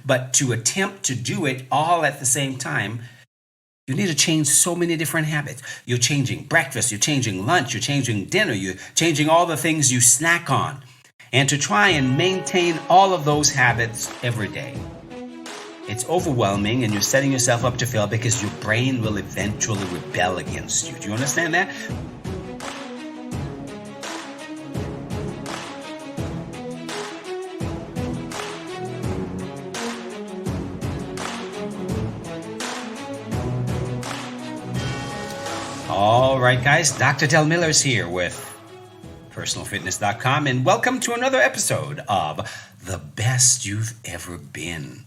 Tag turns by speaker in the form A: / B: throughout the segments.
A: But to attempt to do it all at the same time, you need to change so many different habits. You're changing breakfast, you're changing lunch, you're changing dinner, you're changing all the things you snack on. And to try and maintain all of those habits every day, it's overwhelming and you're setting yourself up to fail because your brain will eventually rebel against you. Do you understand that? All right, guys, Dr. Del Miller's here with personalfitness.com, and welcome to another episode of The Best You've Ever Been.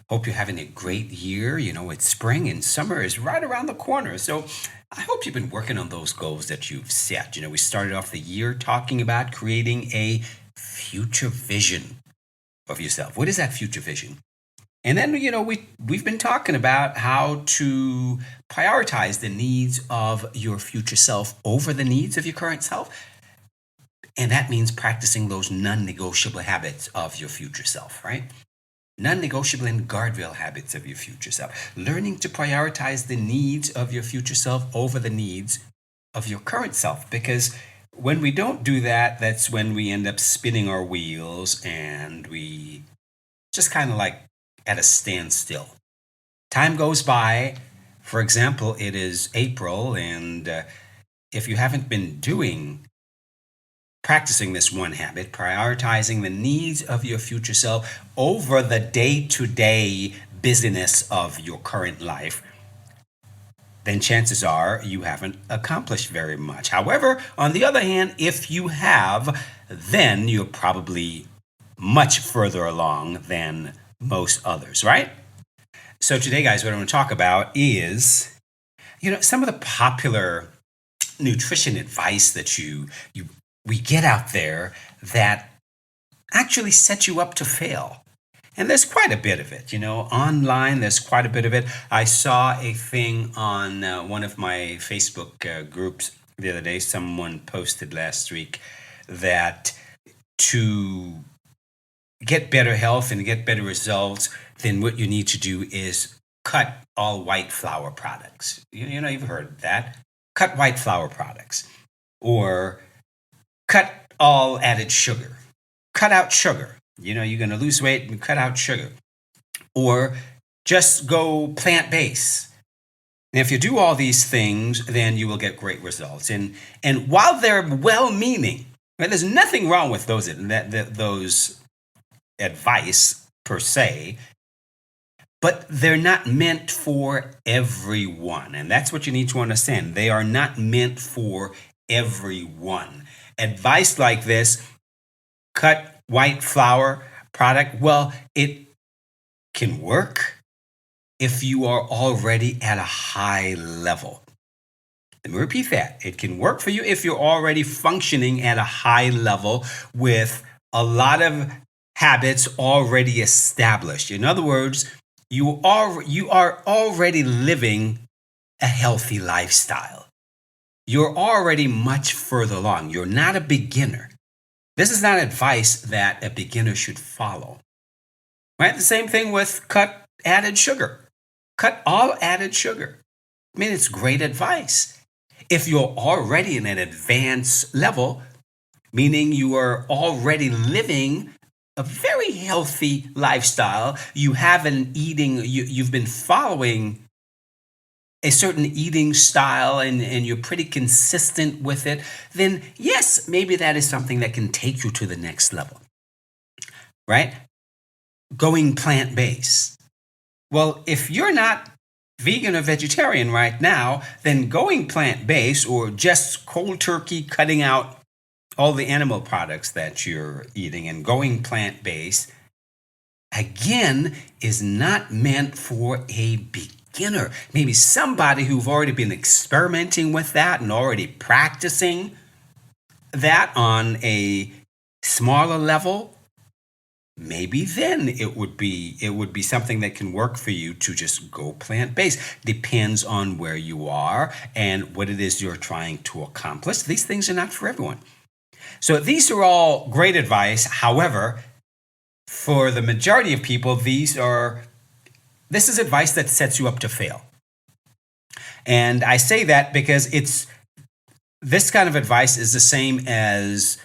A: Hope you're having a great year. You know, it's spring and summer is right around the corner. So I hope you've been working on those goals that you've set. You know, we started off the year talking about creating a future vision of yourself. What is that future vision? And then, you know, we've been talking about how to prioritize the needs of your future self over the needs of your current self. And that means practicing those non-negotiable habits of your future self, right? Non-negotiable and guardrail habits of your future self. Learning to prioritize the needs of your future self over the needs of your current self. Because when we don't do that, that's when we end up spinning our wheels and we just kind of like at a standstill. Time goes by. For example, it is April, and if you haven't been practicing this one habit, prioritizing the needs of your future self over the day-to-day busyness of your current life, then chances are you haven't accomplished very much. However, on the other hand, if you have, then you're probably much further along than most others, right? So today, guys, what I want to talk about is, you know, some of the popular nutrition advice that we get out there that actually set you up to fail. And there's quite a bit of it, you know, online, there's quite a bit of it. I saw a thing on one of my Facebook groups the other day. Someone posted last week that to get better health and get better results, then what you need to do is cut all white flour products. You know, you've heard of that. Cut white flour products. Or cut all added sugar. Cut out sugar. You know, you're going to lose weight and cut out sugar. Or just go plant-based. And if you do all these things, then you will get great results. And while they're well-meaning, right, there's nothing wrong with those advice per se, but they're not meant for everyone. And that's what you need to understand. They are not meant for everyone. Advice like this, cut white flour product, well, it can work if you are already at a high level. Let me repeat that. It can work for you if you're already functioning at a high level with a lot of habits already established. In other words, you are already living a healthy lifestyle. You're already much further along. You're not a beginner. This is not advice that a beginner should follow. Right? The same thing with cut added sugar. Cut all added sugar. I mean, it's great advice. If you're already in an advanced level, meaning you are already living a very healthy lifestyle, you have you've been following a certain eating style and you're pretty consistent with it, then yes, maybe that is something that can take you to the next level, right? Going plant-based. Well, if you're not vegan or vegetarian right now, then going plant-based or just cold turkey cutting out all the animal products that you're eating and going plant-based, again, is not meant for a beginner. Maybe somebody who've already been experimenting with that and already practicing that on a smaller level, maybe then it would be something that can work for you to just go plant-based. Depends on where you are and what it is you're trying to accomplish. These things are not for everyone. So these are all great advice. However, for the majority of people, this is advice that sets you up to fail. And I say that because this kind of advice is the same as,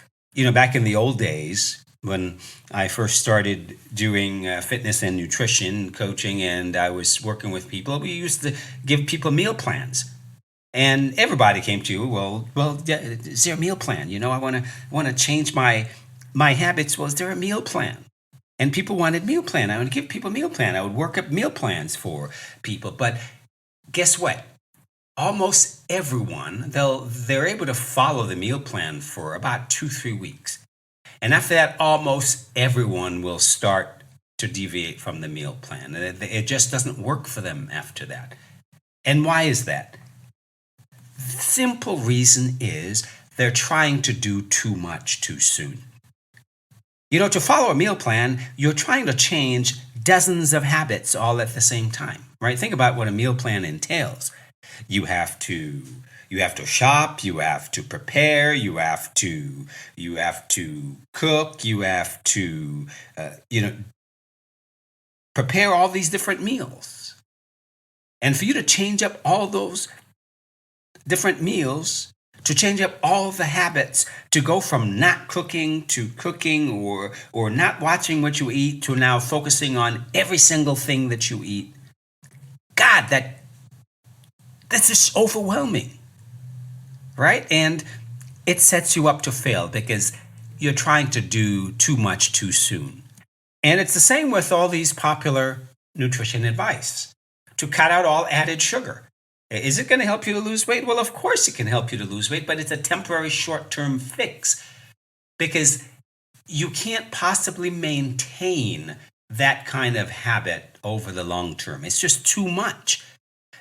A: back in the old days when I first started doing fitness and nutrition coaching, and I was working with people. We used to give people meal plans. And everybody came to you, well, yeah, is there a meal plan? I want to change my habits. Well, is there a meal plan? And people wanted meal plan. I would give people meal plan. I would work up meal plans for people. But guess what? Almost everyone, they're able to follow the meal plan for about 2-3 weeks. And after that, almost everyone will start to deviate from the meal plan. It just doesn't work for them after that. And why is that? The simple reason is they're trying to do too much too soon. To follow a meal plan, you're trying to change dozens of habits all at the same time, right? Think about what a meal plan entails. You have to shop, you have to prepare, you have to cook, you have to prepare all these different meals. And for you to change up all those different meals, to change up all the habits, to go from not cooking to cooking, or not watching what you eat to now focusing on every single thing that you eat. God, that's just overwhelming, right? And it sets you up to fail because you're trying to do too much too soon. And it's the same with all these popular nutrition advice. To cut out all added sugar. Is it going to help you to lose weight? Well, of course it can help you to lose weight, but it's a temporary short-term fix because you can't possibly maintain that kind of habit over the long term. It's just too much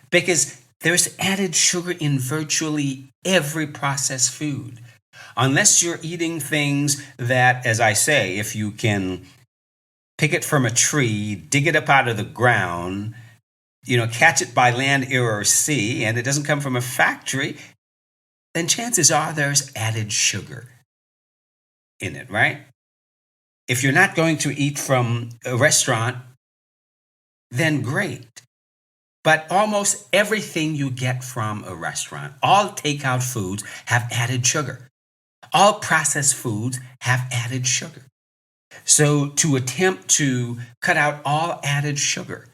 A: because there's added sugar in virtually every processed food. Unless you're eating things that, as I say, if you can pick it from a tree, dig it up out of the ground, catch it by land, air, or sea, and it doesn't come from a factory, then chances are there's added sugar in it, right? If you're not going to eat from a restaurant, then great. But almost everything you get from a restaurant, all takeout foods have added sugar. All processed foods have added sugar. So to attempt to cut out all added sugar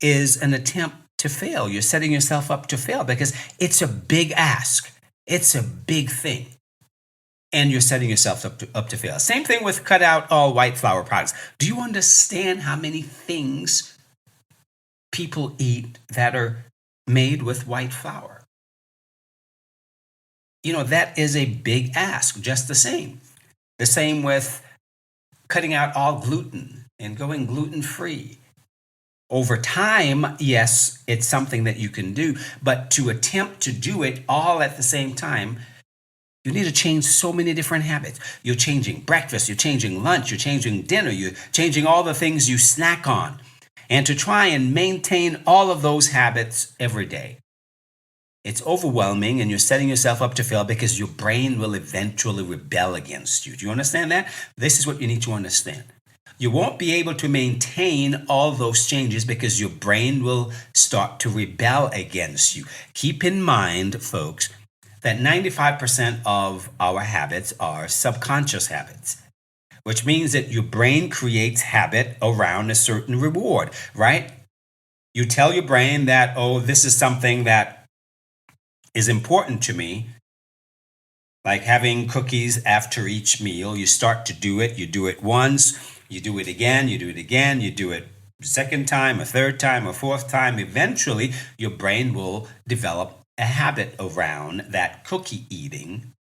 A: is an attempt to fail. You're setting yourself up to fail because it's a big ask. It's a big thing. And you're setting yourself up to fail. Same thing with cut out all white flour products. Do you understand how many things people eat that are made with white flour? That is a big ask, just the same. The same with cutting out all gluten and going gluten-free. Over time, yes, it's something that you can do, but to attempt to do it all at the same time, you need to change so many different habits. You're changing breakfast, you're changing lunch, you're changing dinner, you're changing all the things you snack on. And to try and maintain all of those habits every day, it's overwhelming and you're setting yourself up to fail because your brain will eventually rebel against you. Do you understand that? This is what you need to understand. You won't be able to maintain all those changes because your brain will start to rebel against you. Keep in mind, folks, that 95% of our habits are subconscious habits, which means that your brain creates habit around a certain reward, right? You tell your brain that, this is something that is important to me, like having cookies after each meal. You start to do it. You do it once. You do it again, you do it again, you do it a second time, a third time, a fourth time. Eventually, your brain will develop a habit around that cookie eating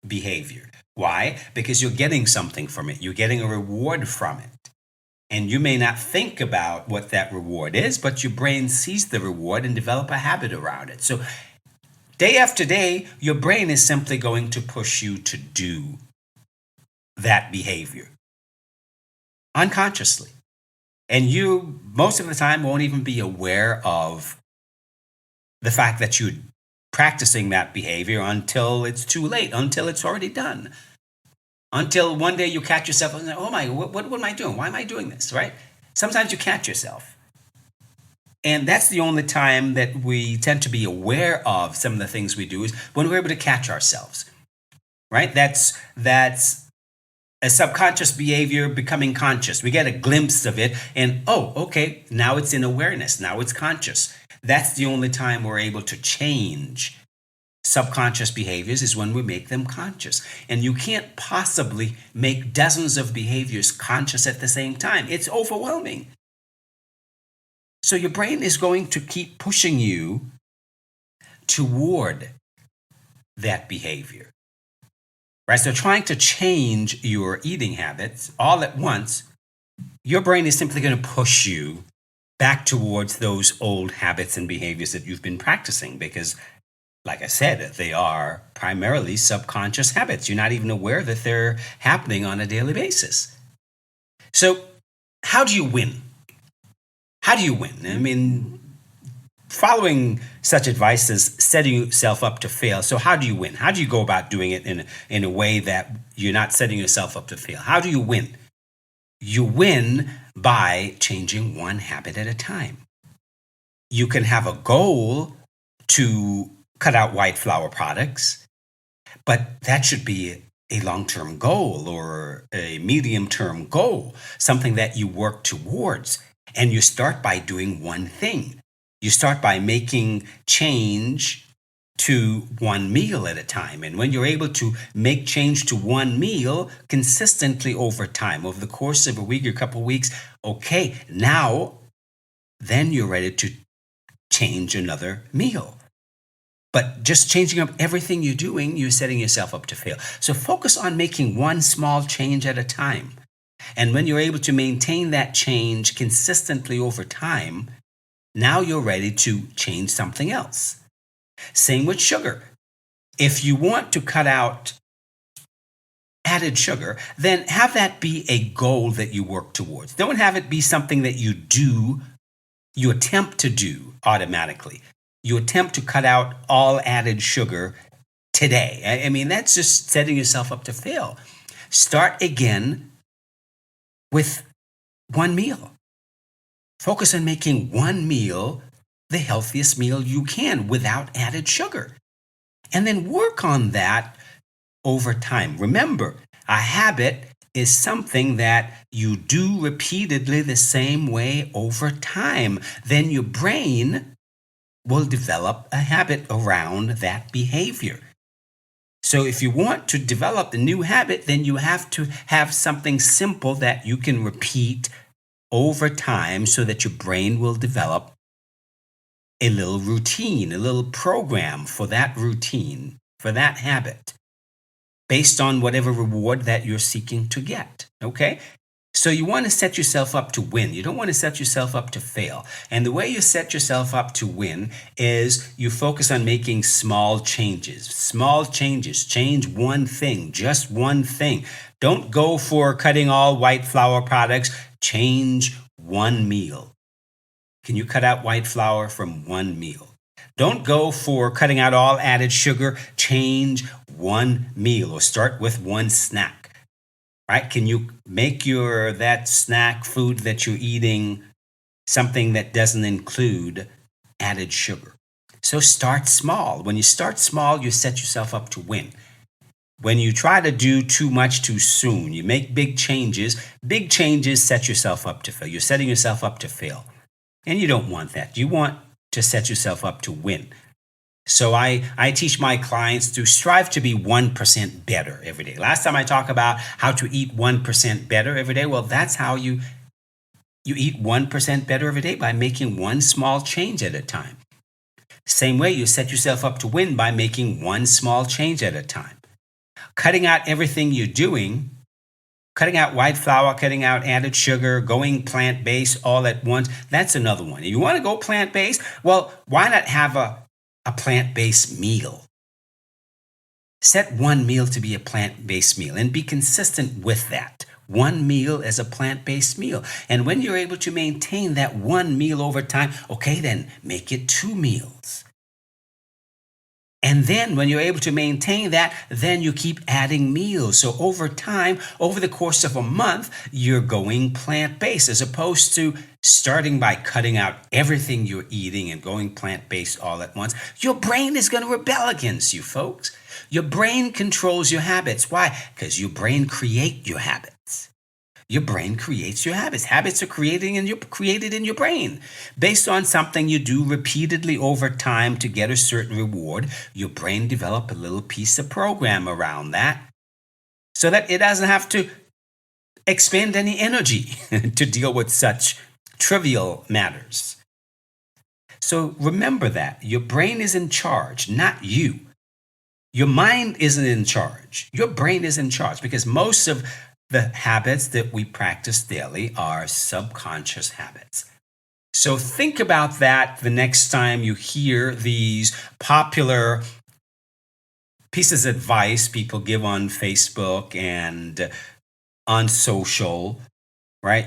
A: behavior. Why? Because you're getting something from it. You're getting a reward from it. And you may not think about what that reward is, but your brain sees the reward and develop a habit around it. So day after day, your brain is simply going to push you to do that behavior unconsciously. And you, most of the time, won't even be aware of the fact that you're practicing that behavior until it's too late, until it's already done. until one day you catch yourself and say, oh my, what am I doing? Why am I doing this, right? Sometimes you catch yourself. And that's the only time that we tend to be aware of some of the things we do is when we're able to catch ourselves, right? That's a subconscious behavior becoming conscious. We get a glimpse of it and, oh, okay, now it's in awareness. Now it's conscious. That's the only time we're able to change subconscious behaviors is when we make them conscious. And you can't possibly make dozens of behaviors conscious at the same time. It's overwhelming. So your brain is going to keep pushing you toward that behavior. Right? So trying to change your eating habits all at once, your brain is simply going to push you back towards those old habits and behaviors that you've been practicing because, like I said, they are primarily subconscious habits. You're not even aware that they're happening on a daily basis. So how do you win? How do you win? I mean, following such advice is setting yourself up to fail. So how do you win? How do you go about doing it in a way that you're not setting yourself up to fail? How do you win? You win by changing one habit at a time. You can have a goal to cut out white flour products, but that should be a long-term goal or a medium-term goal, something that you work towards. And you start by doing one thing. You start by making change to one meal at a time. And when you're able to make change to one meal consistently over time, over the course of a week or a couple of weeks, okay, now then you're ready to change another meal. But just changing up everything you're doing, you're setting yourself up to fail. So focus on making one small change at a time. And when you're able to maintain that change consistently over time, now you're ready to change something else. Same with sugar. If you want to cut out added sugar, then have that be a goal that you work towards. Don't have it be something that you attempt to do automatically. You attempt to cut out all added sugar today. I mean, that's just setting yourself up to fail. Start again with one meal. Focus on making one meal the healthiest meal you can without added sugar. And then work on that over time. Remember, a habit is something that you do repeatedly the same way over time. Then your brain will develop a habit around that behavior. So if you want to develop a new habit, then you have to have something simple that you can repeat over time so that your brain will develop a little routine, a little program for that routine, for that habit, based on whatever reward that you're seeking to get. Okay? So you want to set yourself up to win. You don't want to set yourself up to fail. And the way you set yourself up to win is you focus on making small changes. Small changes. Change one thing, just one thing. Don't go for cutting all white flour products. Change one meal. Can you cut out white flour from one meal? Don't go for cutting out all added sugar. Change one meal or start with one snack. Right? Can you make that snack food that you're eating something that doesn't include added sugar? So start small. When you start small, you set yourself up to win. When you try to do too much too soon, you make big changes set yourself up to fail. You're setting yourself up to fail. And you don't want that. You want to set yourself up to win. So I teach my clients to strive to be 1% better every day. Last time I talked about how to eat 1% better every day. Well, that's how you eat 1% better every day, by making one small change at a time. Same way you set yourself up to win by making one small change at a time. Cutting out everything you're doing, cutting out white flour, cutting out added sugar, going plant-based all at once, that's another one. If you want to go plant-based, well, why not have a plant-based meal? Set one meal to be a plant-based meal and be consistent with that. One meal as a plant-based meal. And when you're able to maintain that one meal over time, okay, then make it two meals. And then when you're able to maintain that, then you keep adding meals. So over time, over the course of a month, you're going plant-based as opposed to starting by cutting out everything you're eating and going plant-based all at once. Your brain is going to rebel against you, folks. Your brain controls your habits. Why? Because your brain creates your habits. Your brain creates your habits. Habits are created in your brain. Based on something you do repeatedly over time to get a certain reward, your brain develops a little piece of program around that so that it doesn't have to expend any energy to deal with such trivial matters. So remember that. Your brain is in charge, not you. Your mind isn't in charge. Your brain is in charge because most of the habits that we practice daily are subconscious habits. So think about that the next time you hear these popular pieces of advice people give on Facebook and on social, right?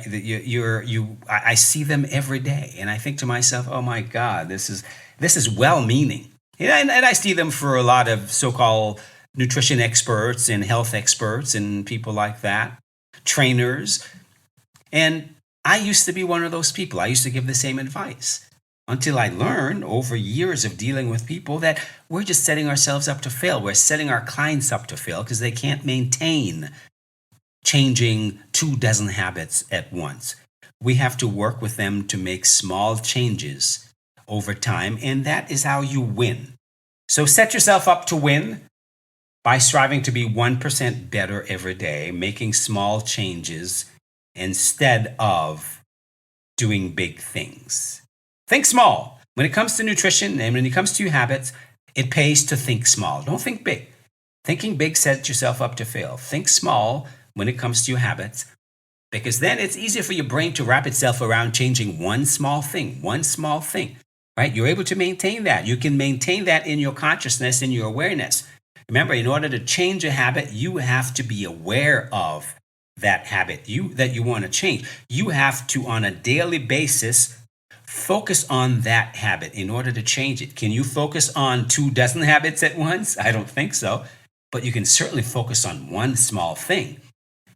A: I see them every day, and I think to myself, "Oh my God, this is well-meaning." And I see them for a lot of so-called nutrition experts and health experts and people like that, trainers. And I used to be one of those people. I used to give the same advice until I learned over years of dealing with people that we're just setting ourselves up to fail. We're setting our clients up to fail because they can't maintain changing 24 habits at once. We have to work with them to make small changes over time, and that is how you win. So set yourself up to win by striving to be 1% better every day, making small changes instead of doing big things. Think small. When it comes to nutrition and when it comes to your habits, it pays to think small. Don't think big. Thinking big sets yourself up to fail. Think small when it comes to your habits, because then it's easier for your brain to wrap itself around changing one small thing, right? You're able to maintain that. You can maintain that in your consciousness, in your awareness. Remember, in order to change a habit, you have to be aware of that habit that you want to change. You have to, on a daily basis, focus on that habit in order to change it. Can you focus on 24 habits at once? I don't think so. But you can certainly focus on one small thing,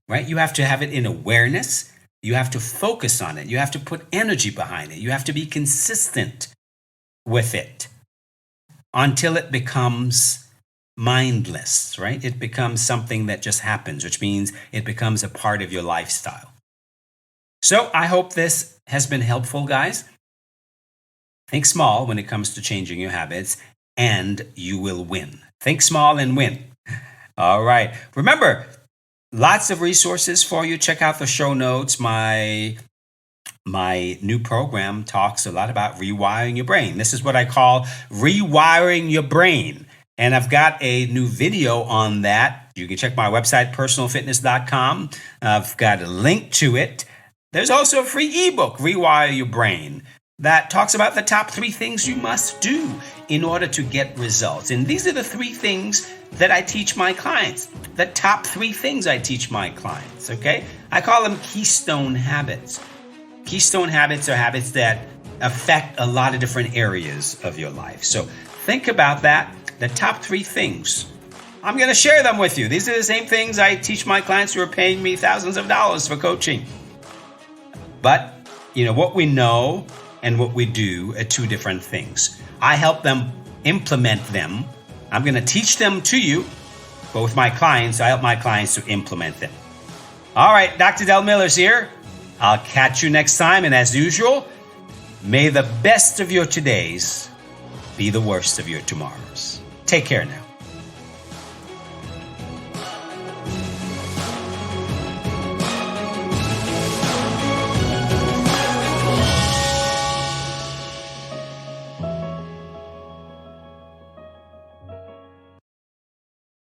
A: right? You have to have it in awareness. You have to focus on it. You have to put energy behind it. You have to be consistent with it until it becomes mindless, right? It becomes something that just happens, which means it becomes a part of your lifestyle. So I hope this has been helpful, guys. Think small when it comes to changing your habits, and you will win. Think small and win. All right. Remember, lots of resources for you. Check out the show notes. My new program talks a lot about rewiring your brain. This is what I call rewiring your brain. And I've got a new video on that. You can check my website, personalfitness.com. I've got a link to it. There's also a free ebook, Rewire Your Brain, that talks about the top 3 things you must do in order to get results. And these are the 3 things that I teach my clients. The top 3 things I teach my clients, okay? I call them keystone habits. Keystone habits are habits that affect a lot of different areas of your life. So think about that. The top 3 things. I'm going to share them with you. These are the same things I teach my clients who are paying me thousands of dollars for coaching. But, what we know and what we do are 2 different things. I help them implement them. I'm going to teach them to you, but with my clients, I help my clients to implement them. All right, Dr. Del Miller's here. I'll catch you next time. And as usual, may the best of your todays be the worst of your tomorrows. Take care now.